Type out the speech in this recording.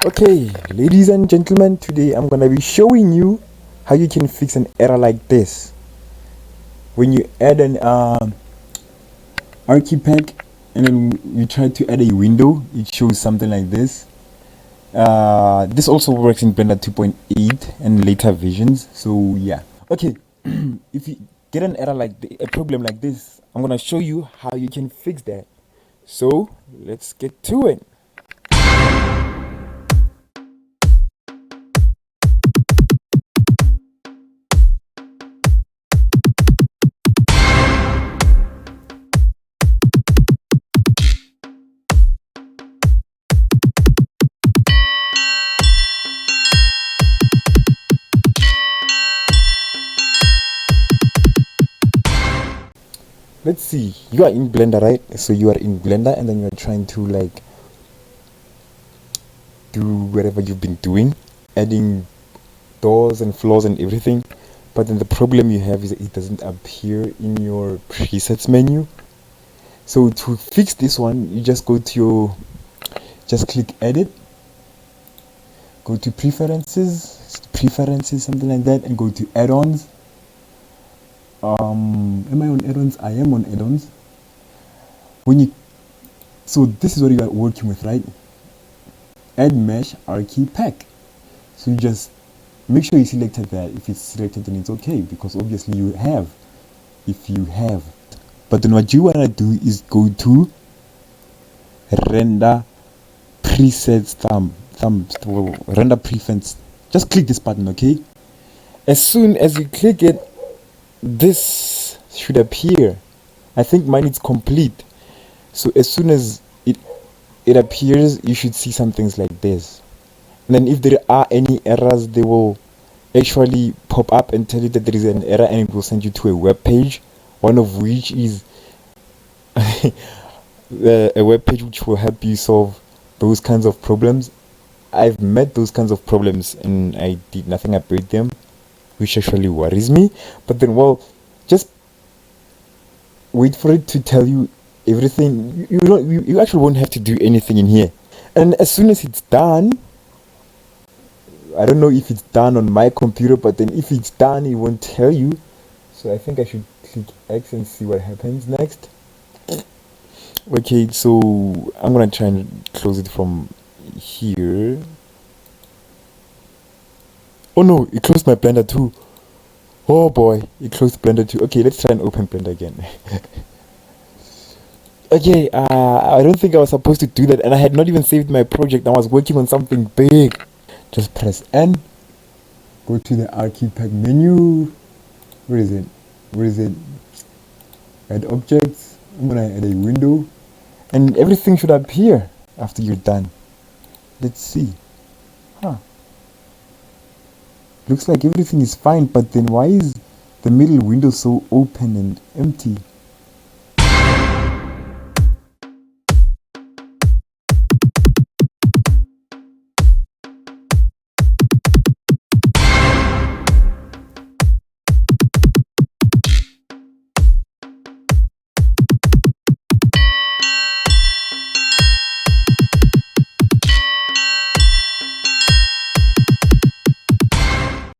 Okay, ladies and gentlemen, today I'm gonna be showing you how you can fix an error like this. When you add an Archipack and then you try to add a window, it shows something like this. This also works in Blender 2.8 and later versions. So yeah. Okay, if you get an error like a problem like this, I'm gonna show you how you can fix that. So let's get to it. Let's see, you are in Blender, right? So you are in Blender and then you are trying to like do whatever you've been doing, adding doors and floors and everything, but then the problem you have is that it doesn't appear in your presets menu. So to fix this one, you just go to your, just click edit, go to preferences, something like that, and go to add-ons. Am I on add-ons? I am on add-ons. So this is what you are working with, right? Add mesh Archipack. So you just make sure you selected that. If it's selected, then it's okay, because obviously you have. If you have, but then what you wanna do is go to render presets render prefets. Just click this button, okay? As soon as you click it, this should appear. I think mine is complete. So as soon as it appears, you should see some things like this. And then if there are any errors, they will actually pop up and tell you that there is an error, and it will send you to a web page, one of which is a web page which will help you solve those kinds of problems. I've met those kinds of problems and I did nothing about them, which actually worries me. But then, well, just wait for it to tell you everything. You actually won't have to do anything in here. And as soon as it's done, I don't know if it's done on my computer, but then if it's done, it won't tell you. So I think I should click X and see what happens next. Okay, so I'm gonna try and close it from here. Oh no, it closed my Blender too. Oh boy, it closed Blender too. Okay, let's try and open Blender again. Okay, I don't think I was supposed to do that, and I had not even saved my project. I was working on something big. Just press N, go to the Archipack menu. Where is it? Add objects. I'm gonna add a window, and everything should appear after you're done. Let's see. Looks like everything is fine, but then why is the middle window so open and empty?